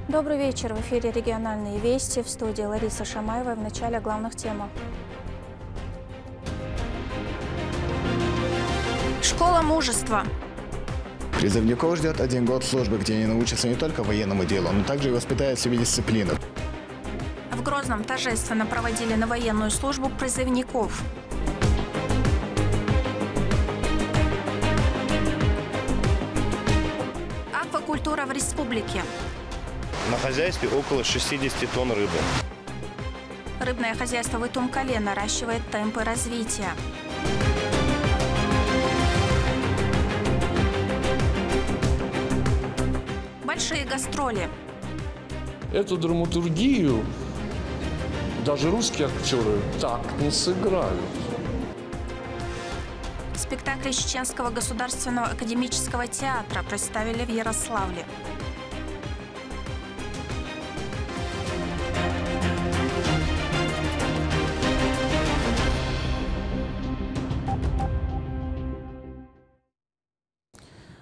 Добрый вечер. В эфире региональные вести. В студии Лариса Шамаева. В начале главных тем. Школа мужества. Призывников ждет 1 год службы, где они научатся не только военному делу, но также и воспитают в себе дисциплину. В Грозном торжественно проводили на военную службу призывников. Аквакультура в республике. На хозяйстве около 60 тонн рыбы. Рыбное хозяйство в Итумкале наращивает темпы развития. Большие гастроли. Эту драматургию даже русские актеры так не сыграют. Спектакли Чеченского государственного академического театра представили в Ярославле.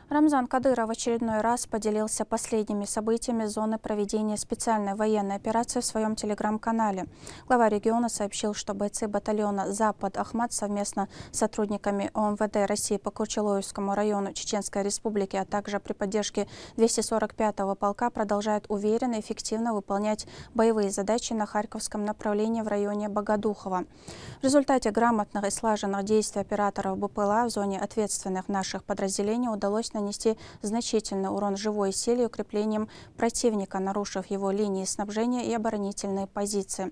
Рамзан Кадыров в очередной раз поделился последними событиями зоны проведения специальной военной операции в своем телеграм-канале. Глава региона сообщил, что бойцы батальона «Запад-Ахмат» совместно с сотрудниками ОМВД России по Курчелоевскому району Чеченской Республики, а также при поддержке 245-го полка продолжают уверенно и эффективно выполнять боевые задачи на Харьковском направлении в районе Богодухова. В результате грамотных и слаженных действий операторов БПЛА в зоне ответственных наших подразделений удалось нанести значительный урон живой силе и укреплением противника, нарушив его линии снабжения и оборонительные позиции.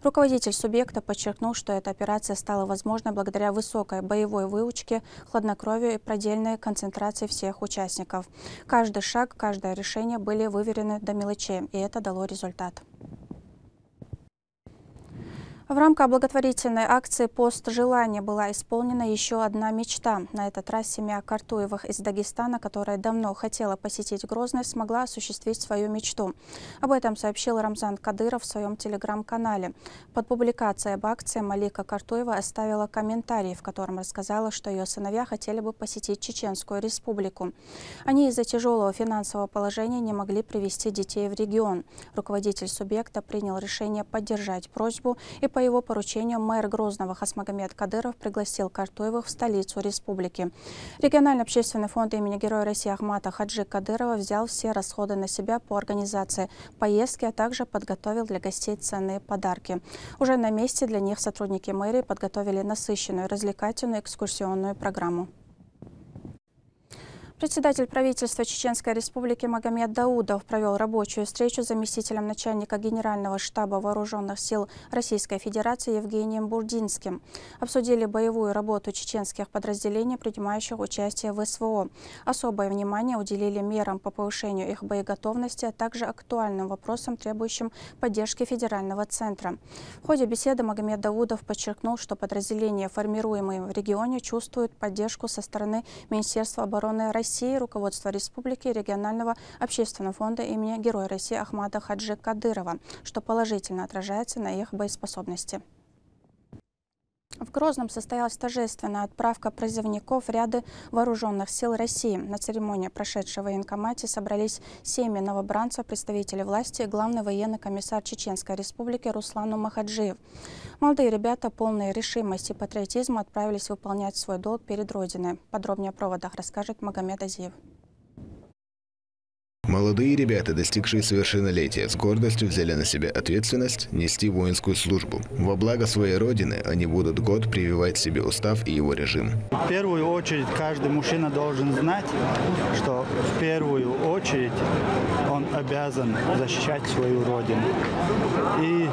Руководитель субъекта подчеркнул, что эта операция стала возможной благодаря высокой боевой выучке, хладнокровию и предельной концентрации всех участников. Каждый шаг, каждое решение были выверены до мелочей, и это дало результат. В рамках благотворительной акции «Пост желания» была исполнена еще одна мечта. На этот раз семья Картуевых из Дагестана, которая давно хотела посетить Грозный, смогла осуществить свою мечту. Об этом сообщил Рамзан Кадыров в своем телеграм-канале. Под публикацией об акции Малика Картуева оставила комментарий, в котором рассказала, что ее сыновья хотели бы посетить Чеченскую Республику. Они из-за тяжелого финансового положения не могли привезти детей в регион. Руководитель субъекта принял решение поддержать просьбу, и по его поручению мэр Грозного Хасмагомед Кадыров пригласил Картуевых в столицу республики. Региональный общественный фонд имени Героя России Ахмата Хаджи Кадырова взял все расходы на себя по организации поездки, а также подготовил для гостей ценные подарки. Уже на месте для них сотрудники мэрии подготовили насыщенную развлекательную экскурсионную программу. Председатель правительства Чеченской Республики Магомед Даудов провел рабочую встречу с заместителем начальника Генерального штаба Вооруженных сил Российской Федерации Евгением Бурдинским. Обсудили боевую работу чеченских подразделений, принимающих участие в СВО. Особое внимание уделили мерам по повышению их боеготовности, а также актуальным вопросам, требующим поддержки федерального центра. В ходе беседы Магомед Даудов подчеркнул, что подразделения, формируемые в регионе, чувствуют поддержку со стороны Министерства обороны России, руководства республики и регионального общественного фонда имени Героя России Ахмата Хаджи Кадырова, что положительно отражается на их боеспособности. В Грозном состоялась торжественная отправка призывников в ряды вооруженных сил России. На церемонии, прошедшей в военкомате, собрались семьи новобранцев, представители власти и главный военный комиссар Чеченской Республики Руслан Махаджиев. Молодые ребята, полные решимости и патриотизма, отправились выполнять свой долг перед Родиной. Подробнее о проводах расскажет Магомед Азиев. Молодые ребята, достигшие совершеннолетия, с гордостью взяли на себя ответственность нести воинскую службу. Во благо своей родины они будут год прививать себе устав и его режим. В первую очередь каждый мужчина должен знать, что в первую очередь он обязан защищать свою родину и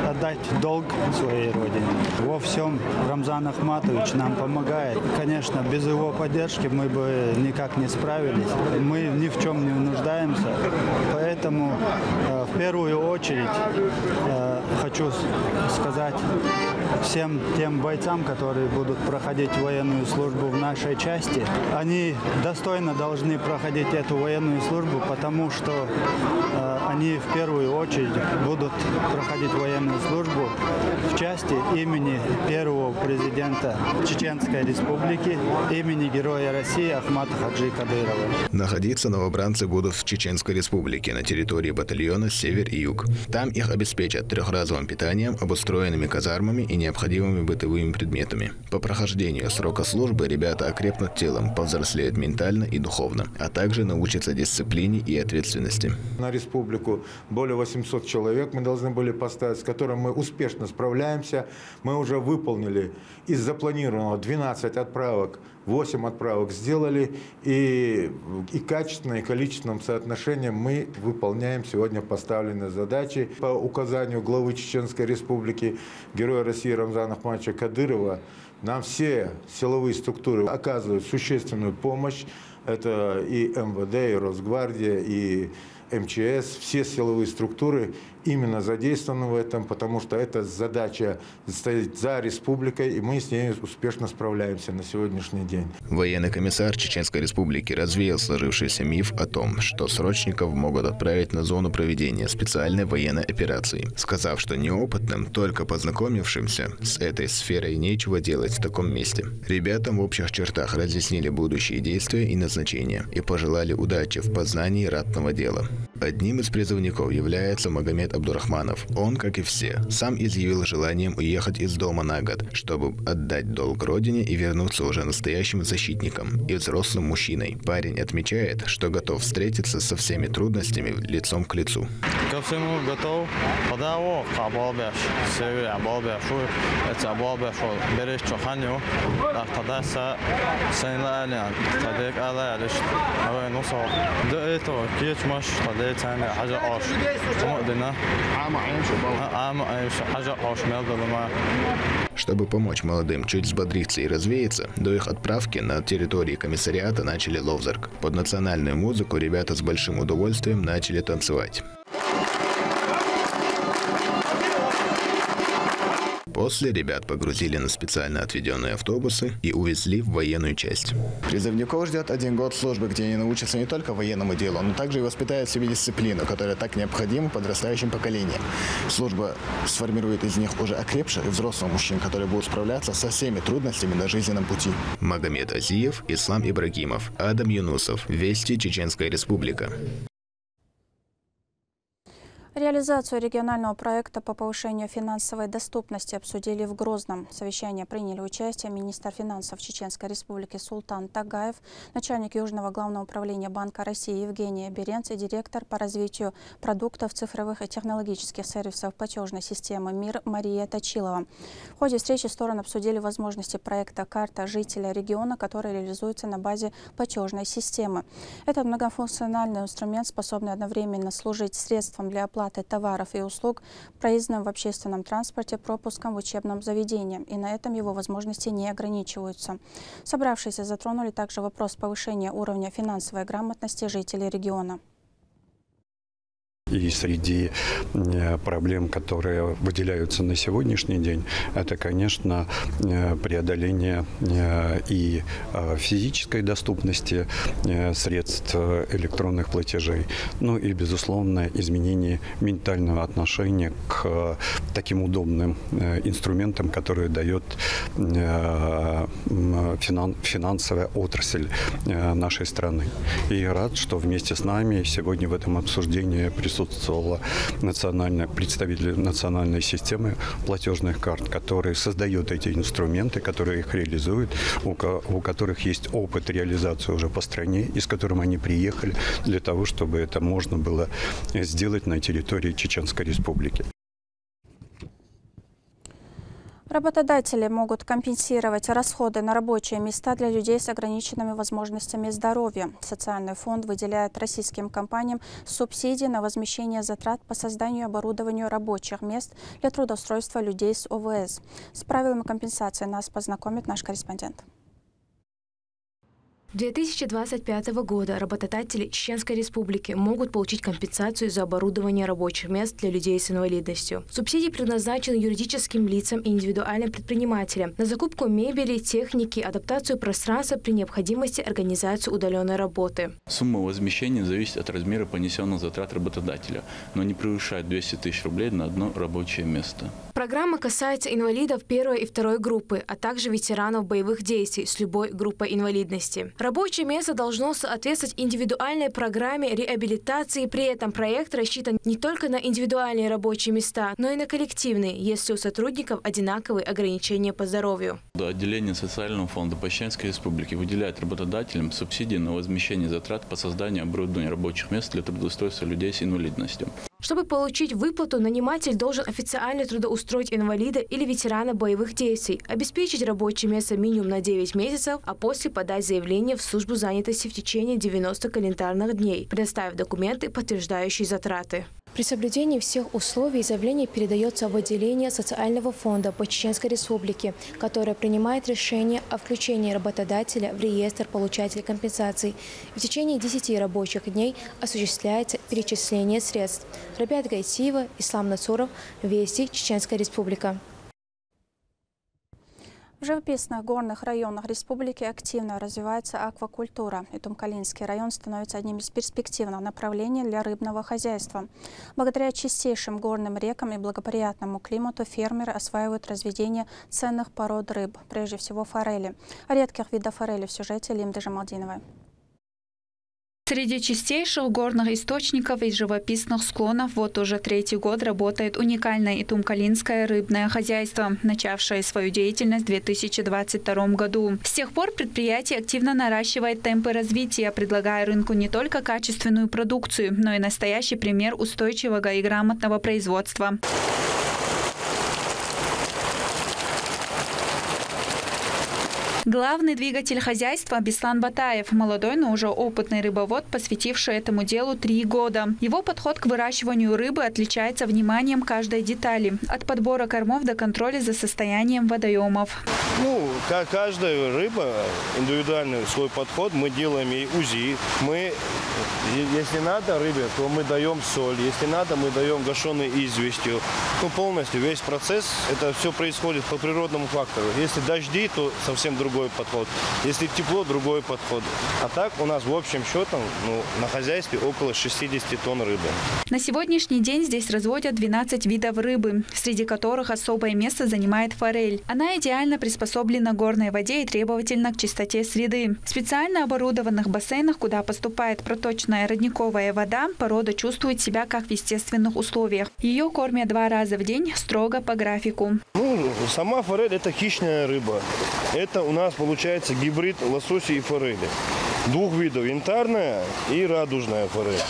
отдать долг своей родине. Во всем Рамзан Ахматович нам помогает. Конечно, без его поддержки мы бы никак не справились. Мы ни в чем не нуждаемся. Поэтому в первую очередь хочу сказать всем тем бойцам, которые будут проходить военную службу в нашей части. Они достойно должны проходить эту военную службу, потому что они в первую очередь будут проходить военную службу в части имени первого президента Чеченской Республики, имени Героя России Ахмата Хаджи Кадырова. Находиться новобранцы будут в Чеченской Республике на территории батальона «Север» и «Юг». Там их обеспечат трехразовым питанием, обустроенными казармами и необходимыми бытовыми предметами. По прохождению срока службы ребята окрепнут телом, повзрослеют ментально и духовно, а также научатся дисциплине и ответственности. На республику более 800 человек мы должны были поставить, с которым мы успешно справляемся. Мы уже выполнили из запланированного 12 отправок, 8 отправок сделали, и качественно, и количественным соотношением мы выполняем сегодня поставленные задачи. По указанию главы Чеченской Республики, Героя России Рамзана Ахматовича Кадырова, нам все силовые структуры оказывают существенную помощь. Это и МВД, и Росгвардия, и МЧС, все силовые структуры именно задействованы в этом, потому что эта задача стоит за республикой, и мы с ней успешно справляемся на сегодняшний день. Военный комиссар Чеченской Республики развеял сложившийся миф о том, что срочников могут отправить на зону проведения специальной военной операции, сказав, что неопытным, только познакомившимся с этой сферой нечего делать в таком месте. Ребятам в общих чертах разъяснили будущие действия и назначения и пожелали удачи в познании ратного дела. Одним из призывников является Магомед Абдурахманов. Он, как и все, сам изъявил желанием уехать из дома на год, чтобы отдать долг родине и вернуться уже настоящим защитником и взрослым мужчиной. Парень отмечает, что готов встретиться со всеми трудностями лицом к лицу. Ко всему готов. Чтобы помочь молодым чуть взбодриться и развеяться, до их отправки на территории комиссариата начали ловзарк. Под национальную музыку ребята с большим удовольствием начали танцевать. После ребят погрузили на специально отведенные автобусы и увезли в военную часть. Призывников ждет 1 год службы, где они научатся не только военному делу, но также и воспитают в себе дисциплину, которая так необходима подрастающим поколениям. Служба сформирует из них уже окрепших и взрослых мужчин, которые будут справляться со всеми трудностями на жизненном пути. Магомед Азиев, Ислам Ибрагимов, Адам Юнусов. Вести, Чеченская Республика. Реализацию регионального проекта по повышению финансовой доступности обсудили в Грозном. В совещании приняли участие министр финансов Чеченской Республики Султан Тагаев, начальник Южного главного управления Банка России Евгения Беренц и директор по развитию продуктов, цифровых и технологических сервисов платежной системы МИР Мария Точилова. В ходе встречи стороны обсудили возможности проекта «Карта жителя региона», который реализуется на базе платежной системы. Этот многофункциональный инструмент, способный одновременно служить средством для оплаты товаров и услуг, проездом в общественном транспорте, пропуском в учебном заведении. И на этом его возможности не ограничиваются. Собравшиеся затронули также вопрос повышения уровня финансовой грамотности жителей региона. И среди проблем, которые выделяются на сегодняшний день, это, конечно, преодоление и физической доступности средств электронных платежей, ну и, безусловно, изменение ментального отношения к таким удобным инструментам, которые дает финансовая отрасль нашей страны. И я рад, что вместе с нами сегодня в этом обсуждении присутствовала представители национальной системы платежных карт, которые создают эти инструменты, которые их реализуют, у которых есть опыт реализации уже по стране, и с которым они приехали для того, чтобы это можно было сделать на территории Чеченской Республики. Работодатели могут компенсировать расходы на рабочие места для людей с ограниченными возможностями здоровья. Социальный фонд выделяет российским компаниям субсидии на возмещение затрат по созданию и оборудованию рабочих мест для трудоустройства людей с ОВС. С правилами компенсации нас познакомит наш корреспондент. 2025 года работодатели Чеченской Республики могут получить компенсацию за оборудование рабочих мест для людей с инвалидностью. Субсидии предназначены юридическим лицам и индивидуальным предпринимателям на закупку мебели, техники, адаптацию пространства при необходимости организацию удаленной работы. Сумма возмещения зависит от размера понесенных затрат работодателя, но не превышает 200 тысяч рублей на одно рабочее место. Программа касается инвалидов первой и второй группы, а также ветеранов боевых действий с любой группой инвалидности. Рабочее место должно соответствовать индивидуальной программе реабилитации. При этом проект рассчитан не только на индивидуальные рабочие места, но и на коллективные, если у сотрудников одинаковые ограничения по здоровью. Отделение социального фонда по Чеченской Республике выделяет работодателям субсидии на возмещение затрат по созданию оборудования рабочих мест для трудоустройства людей с инвалидностью. Чтобы получить выплату, наниматель должен официально трудоустроить инвалида или ветерана боевых действий, обеспечить рабочее место минимум на 9 месяцев, а после подать заявление в службу занятости в течение 90 календарных дней, предоставив документы, подтверждающие затраты. При соблюдении всех условий заявление передается в отделение социального фонда по Чеченской Республике, которое принимает решение о включении работодателя в реестр получателей компенсаций. В течение 10 рабочих дней осуществляется перечисление средств. Рабиат Гайтиева, Ислам Нацуров, Вести, Чеченская Республика. В живописных горных районах республики активно развивается аквакультура, и Тумкалинский район становится одним из перспективных направлений для рыбного хозяйства. Благодаря чистейшим горным рекам и благоприятному климату фермеры осваивают разведение ценных пород рыб, прежде всего форели. О редких видах форели в сюжете Лимды Джамалдиновой. Среди чистейших горных источников и живописных склонов вот уже 3-й год работает уникальное Итумкалинское рыбное хозяйство, начавшее свою деятельность в 2022 году. С тех пор предприятие активно наращивает темпы развития, предлагая рынку не только качественную продукцию, но и настоящий пример устойчивого и грамотного производства. Главный двигатель хозяйства – Беслан Батаев, молодой, но уже опытный рыбовод, посвятивший этому делу 3 года. Его подход к выращиванию рыбы отличается вниманием каждой детали – от подбора кормов до контроля за состоянием водоемов. Как каждая рыба, индивидуальный свой подход, мы делаем ей УЗИ. Если надо рыбе, то мы даем соль, если надо, мы даем гашеной известью. Полностью весь процесс, это все происходит по природному фактору. Если дожди, то совсем другой подход. Если тепло, другой подход. А так у нас в общем счетом на хозяйстве около 60 тонн рыбы. На сегодняшний день здесь разводят 12 видов рыбы, среди которых особое место занимает форель. Она идеально приспособлена к горной воде и требовательна к чистоте среды. В специально оборудованных бассейнах, куда поступает проточная родниковая вода, порода чувствует себя как в естественных условиях. Ее кормят 2 раза в день, строго по графику. Сама форель – это хищная рыба. Это у нас получается гибрид лосося и форели. 2 видов – янтарная и радужная форель.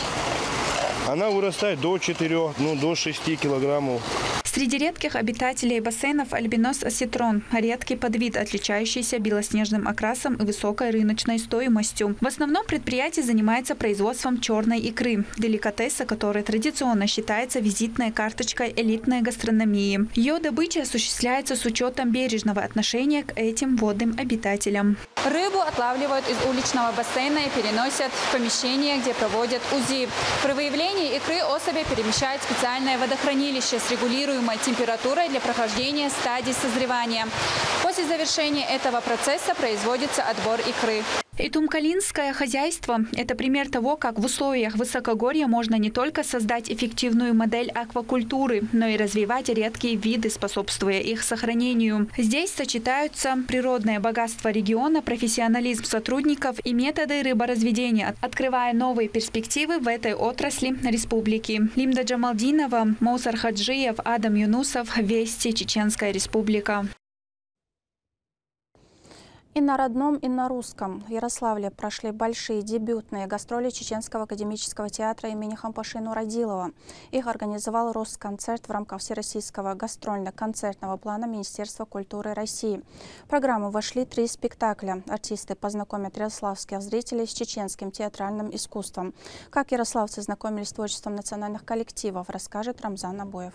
Она вырастает до 4, до 6 килограммов. Среди редких обитателей бассейнов альбинос осетрон – редкий подвид, отличающийся белоснежным окрасом и высокой рыночной стоимостью. В основном предприятие занимается производством черной икры – деликатеса, который традиционно считается визитной карточкой элитной гастрономии. Ее добыча осуществляется с учетом бережного отношения к этим водным обитателям. Рыбу отлавливают из уличного бассейна и переносят в помещение, где проводят УЗИ. При выявлении икры особи перемещают в специальное водохранилище с регулируемой температурой для прохождения стадий созревания. После завершения этого процесса производится отбор икры. Итумкалинское хозяйство – это пример того, как в условиях высокогорья можно не только создать эффективную модель аквакультуры, но и развивать редкие виды, способствуя их сохранению. Здесь сочетаются природное богатство региона, профессионализм сотрудников и методы рыборазведения, открывая новые перспективы в этой отрасли республики. Лимда Джамалдинова, Моусар Хаджиев, Адам Юнусов, Вести, Чеченская Республика. И на родном, и на русском. В Ярославле прошли большие дебютные гастроли Чеченского академического театра имени Хампаши Нурадилова. Их организовал Росконцерт в рамках Всероссийского гастрольно-концертного плана Министерства культуры России. В программу вошли 3 спектакля. Артисты познакомят ярославских зрителей с чеченским театральным искусством. Как ярославцы знакомились с творчеством национальных коллективов, расскажет Рамзан Абоев.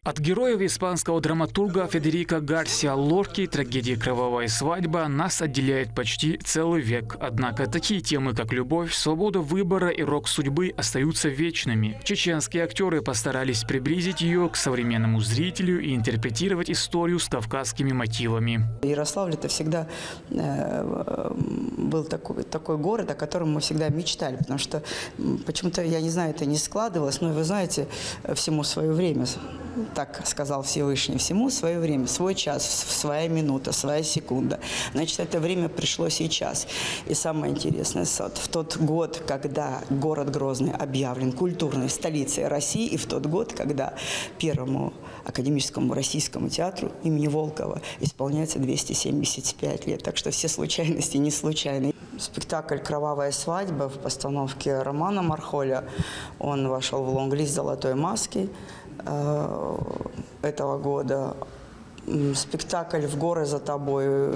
От героев испанского драматурга Федерико Гарсиа Лорки трагедии «Кровавая свадьба» нас отделяет почти целый век. Однако такие темы, как любовь, свобода выбора и рок судьбы остаются вечными. Чеченские актеры постарались приблизить ее к современному зрителю и интерпретировать историю с кавказскими мотивами. Ярославль — это всегда был такой город, о котором мы всегда мечтали, потому что почему-то, я не знаю, это не складывалось, но вы знаете, всему свое время. Так сказал Всевышний: всему свое время, свой час, своя минута, своя секунда. Значит, это время пришло сейчас. И самое интересное, в тот год, когда город Грозный объявлен культурной столицей России, и в тот год, когда Первому академическому российскому театру имени Волкова исполняется 275 лет. Так что все случайности не случайны. Спектакль «Кровавая свадьба» в постановке Романа Мархоля, он вошел в лонг-лист «Золотой маски» этого года. Спектакль «В горы за тобой»,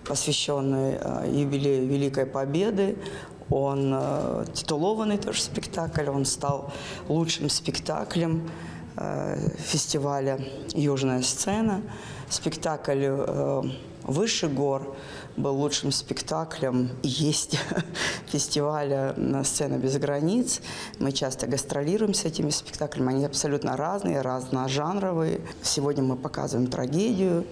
посвященный юбилею Великой Победы. Он титулованный тоже спектакль, он стал лучшим спектаклем фестиваля «Южная сцена». Спектакль «Выше гор» был лучшим спектаклем и есть фестиваля «Сцена без границ». Мы часто гастролируем с этими спектаклями. Они абсолютно разные, разножанровые. Сегодня мы показываем трагедию,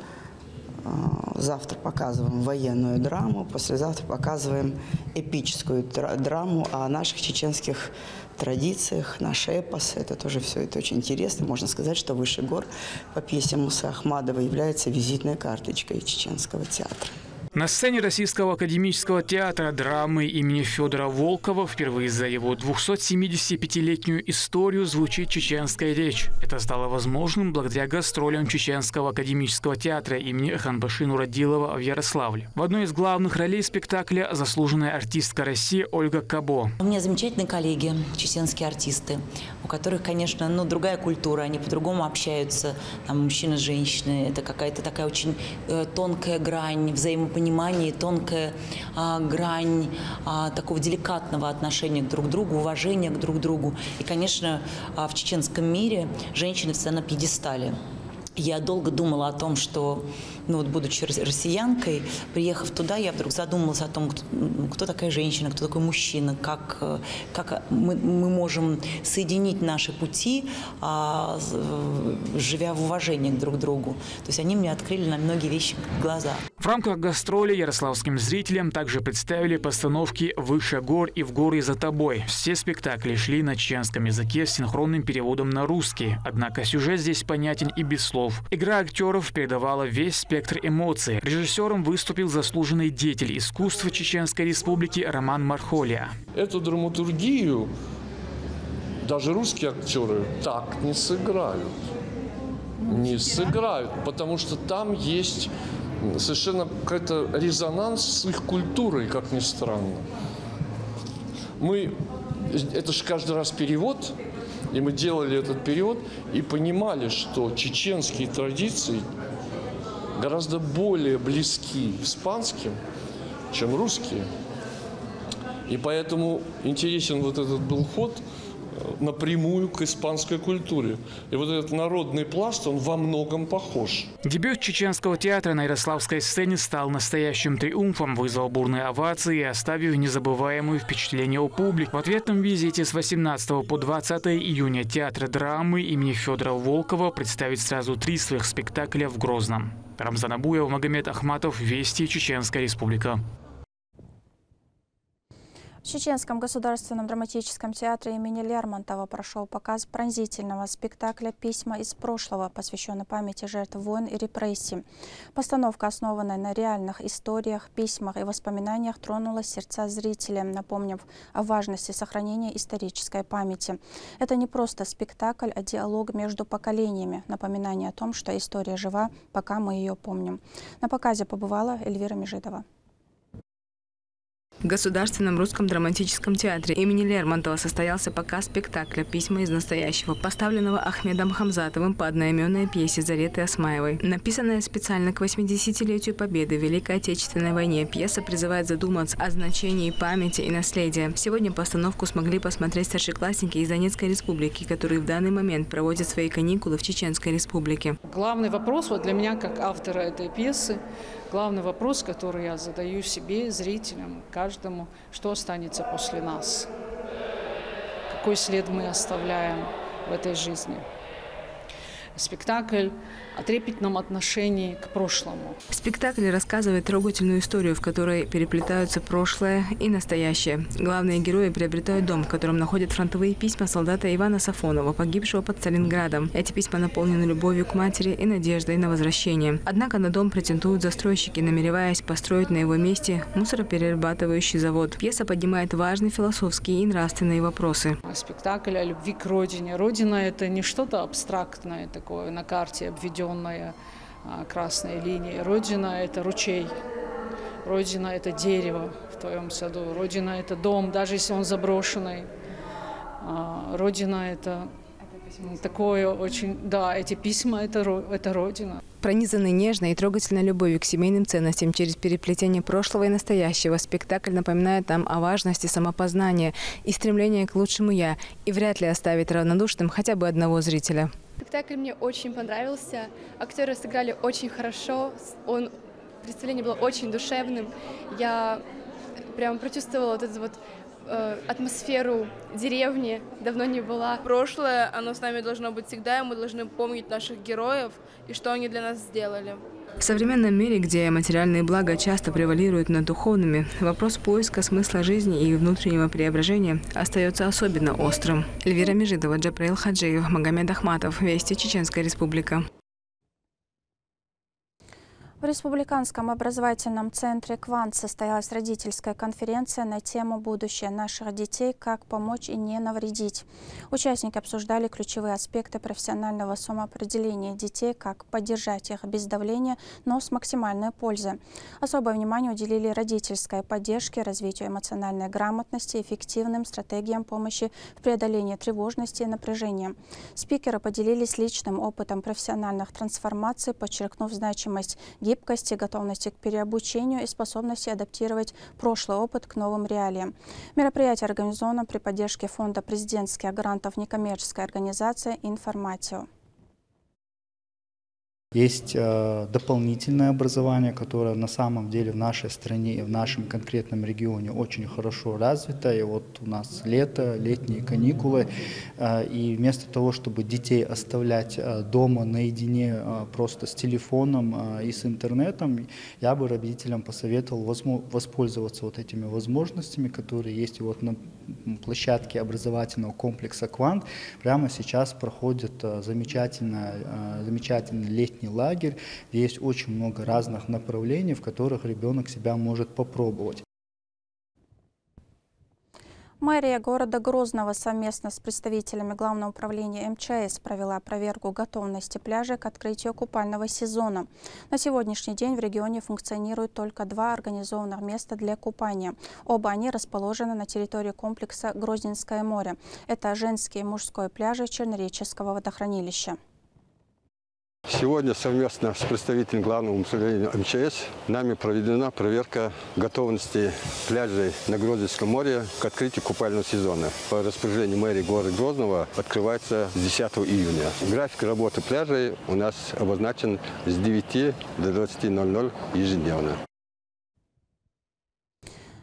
завтра показываем военную драму, послезавтра показываем эпическую драму о наших чеченских традициях, наш эпос. Это тоже все это очень интересно. Можно сказать, что «Выше гор» по пьесе Мусы Ахмадова является визитной карточкой чеченского театра. На сцене Российского академического театра драмы имени Федора Волкова впервые за его 275-летнюю историю звучит чеченская речь. Это стало возможным благодаря гастролям Чеченского академического театра имени Ханбаши Нурадилова в Ярославле. В одной из главных ролей спектакля заслуженная артистка России Ольга Кабо. У меня замечательные коллеги, чеченские артисты, у которых, конечно, другая культура, они по-другому общаются, там мужчины с женщиной. Это какая-то такая очень тонкая грань взаимопонимания, тонкая грань такого деликатного отношения друг к другу, уважения друг к другу. И, конечно, в чеченском мире женщины всегда на пьедестале. Я долго думала о том, что, будучи россиянкой, приехав туда, я вдруг задумалась о том, кто такая женщина, кто такой мужчина, как мы можем соединить наши пути, живя в уважении друг к другу. То есть они мне открыли на многие вещи глаза. В рамках гастроли ярославским зрителям также представили постановки «Выше гор» и «В горы за тобой». Все спектакли шли на чеченском языке с синхронным переводом на русский. Однако сюжет здесь понятен и без слов. Игра актеров передавала весь спектр эмоций. Режиссером выступил заслуженный деятель искусства Чеченской Республики Роман Мархоля. Эту драматургию даже русские актеры так не сыграют. Не сыграют, потому что там есть совершенно какой-то резонанс с их культурой, как ни странно. Это же каждый раз перевод. И мы делали этот период и понимали, что чеченские традиции гораздо более близки испанским, чем русские. И поэтому интересен вот этот был ход напрямую к испанской культуре. И вот этот народный пласт, он во многом похож. Дебют чеченского театра на ярославской сцене стал настоящим триумфом, вызвал бурные овации и оставив незабываемые впечатления у публики. В ответном визите с 18 по 20 июня театр драмы имени Федора Волкова представит сразу 3 своих спектакля в Грозном. Рамзан Абуев, Магомед Ахматов, Вести, Чеченская Республика. В Чеченском государственном драматическом театре имени Лермонтова прошел показ пронзительного спектакля «Письма из прошлого», посвященный памяти жертв войн и репрессий. Постановка, основанная на реальных историях, письмах и воспоминаниях, тронула сердца зрителей, напомнив о важности сохранения исторической памяти. Это не просто спектакль, а диалог между поколениями, напоминание о том, что история жива, пока мы ее помним. На показе побывала Эльвира Межидова. В Государственном русском драматическом театре имени Лермонтова состоялся показ спектакля «Письма из настоящего», поставленного Ахмедом Хамзатовым по одноименной пьесе Зареты Осмаевой. Написанная специально к 80-летию Победы в Великой Отечественной войне, пьеса призывает задуматься о значении памяти и наследия. Сегодня постановку смогли посмотреть старшеклассники из Донецкой республики, которые в данный момент проводят свои каникулы в Чеченской республике. Главный вопрос вот для меня, как автора этой пьесы, главный вопрос, который я задаю себе, зрителям, каждому, что останется после нас? Какой след мы оставляем в этой жизни? Спектакль о трепетном отношении к прошлому. Спектакль рассказывает трогательную историю, в которой переплетаются прошлое и настоящее. Главные герои приобретают дом, в котором находят фронтовые письма солдата Ивана Сафонова, погибшего под Сталинградом. Эти письма наполнены любовью к матери и надеждой на возвращение. Однако на дом претендуют застройщики, намереваясь построить на его месте мусороперерабатывающий завод. Пьеса поднимает важные философские и нравственные вопросы. Спектакль о любви к родине. Родина – это не что-то абстрактное, такое на карте обведенное красной линией. Родина – это ручей. Родина – это дерево в твоем саду. Родина – это дом, даже если он заброшенный. Родина – это такое очень… Да, эти письма – это родина. Пронизанный нежной и трогательной любовью к семейным ценностям через переплетение прошлого и настоящего, спектакль напоминает нам о важности самопознания и стремления к лучшему «я», и вряд ли оставит равнодушным хотя бы одного зрителя. Спектакль мне очень понравился, актеры сыграли очень хорошо, представление было очень душевным. Я прям прочувствовала вот эту вот атмосферу деревни, давно не была. Прошлое, оно с нами должно быть всегда, и мы должны помнить наших героев и что они для нас сделали. В современном мире, где материальные блага часто превалируют над духовными, вопрос поиска смысла жизни и внутреннего преображения остается особенно острым. Эльвира Межидова, Джабраил Хаджиев, Магомед Ахматов. Вести, Чеченская республика. В Республиканском образовательном центре «Квант» состоялась родительская конференция на тему «Будущее наших детей. Как помочь и не навредить». Участники обсуждали ключевые аспекты профессионального самоопределения детей, как поддержать их без давления, но с максимальной пользой. Особое внимание уделили родительской поддержке, развитию эмоциональной грамотности, эффективным стратегиям помощи в преодолении тревожности и напряжения. Спикеры поделились личным опытом профессиональных трансформаций, подчеркнув значимость гибкости, готовности к переобучению и способности адаптировать прошлый опыт к новым реалиям. Мероприятие организовано при поддержке Фонда президентских грантов некоммерческой организации «Информатио». Есть дополнительное образование, которое на самом деле в нашей стране и в нашем конкретном регионе очень хорошо развито. И вот у нас лето, летние каникулы. И вместо того, чтобы детей оставлять дома наедине просто с телефоном и с интернетом, я бы родителям посоветовал воспользоваться вот этими возможностями, которые есть вот на площадке образовательного комплекса «Квант». Прямо сейчас проходит замечательный летний лагерь, где есть очень много разных направлений, в которых ребенок себя может попробовать. Мэрия города Грозного совместно с представителями Главного управления МЧС провела проверку готовности пляжей к открытию купального сезона. На сегодняшний день в регионе функционируют только 2 организованных места для купания. Оба они расположены на территории комплекса Грозненское море. Это женский и мужской пляжи Чернореческого водохранилища. Сегодня совместно с представителем Главного управления МЧС нами проведена проверка готовности пляжей на Грозненском море к открытию купального сезона. По распоряжению мэрии города Грозного открывается с 10 июня. График работы пляжей у нас обозначен с 9 до 20:00 ежедневно.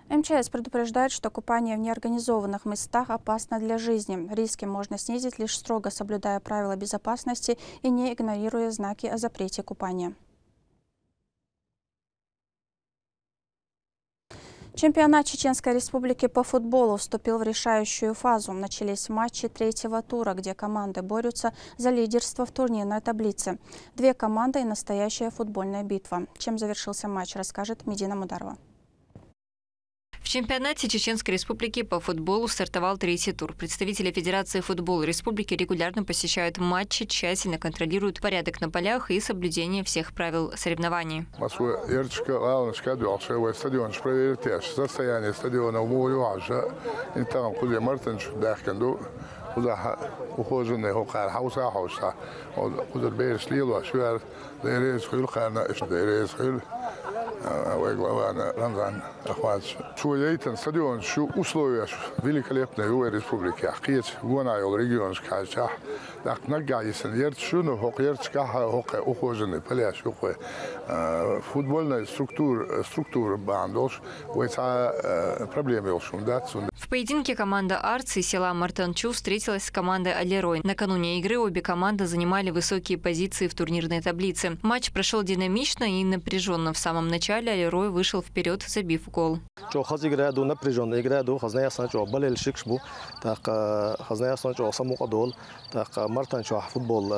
МЧС предупреждает, что купание в неорганизованных местах опасно для жизни. Риски можно снизить, лишь строго соблюдая правила безопасности и не игнорируя знаки о запрете купания. Чемпионат Чеченской Республики по футболу вступил в решающую фазу. Начались матчи 3-го тура, где команды борются за лидерство в турнирной таблице. 2 команды и настоящая футбольная битва. Чем завершился матч, расскажет Медина Мударова. В чемпионате Чеченской Республики по футболу стартовал третий тур. Представители Федерации футбола Республики регулярно посещают матчи, тщательно контролируют порядок на полях и соблюдение всех правил соревнований. Стадион, условия великолепные в республике. Киев, Гуанайол, регион, скажа, так нагайся, ерчуну, хокерчка, хоке, ухоженный, пляж, футбольная структура бандош, это проблемы В поединке команда «Арц» из села Мартанчу встретилась с командой «Алерой». Накануне игры обе команды занимали высокие позиции в турнирной таблице. Матч прошел динамично и напряженно. В самом начале «Алерой» вышел вперед, забив гол. напряженно играю, хозяин санчо болел шикшбу, так хозяин санчо самукадол, так Мартанчу футбол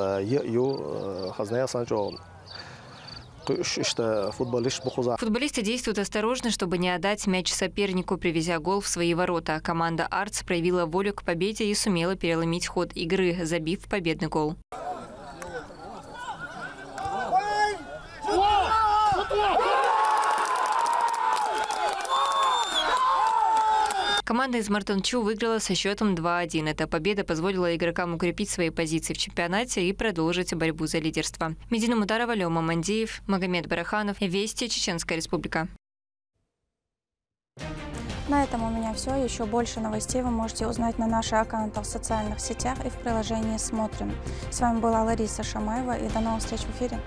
хозяин санчо. Футболисты действуют осторожно, чтобы не отдать мяч сопернику, привезя гол в свои ворота. Команда «Арц» проявила волю к победе и сумела переломить ход игры, забив победный гол. Команда из Мартанчу выиграла со счетом 2-1. Эта победа позволила игрокам укрепить свои позиции в чемпионате и продолжить борьбу за лидерство. Медина Мударова, Лёма Мандеев, Магомед Бараханов. Вести, Чеченская Республика. На этом у меня все. Еще больше новостей вы можете узнать на наших аккаунтах в социальных сетях и в приложении «Смотрим». С вами была Лариса Шамаева, и до новых встреч в эфире.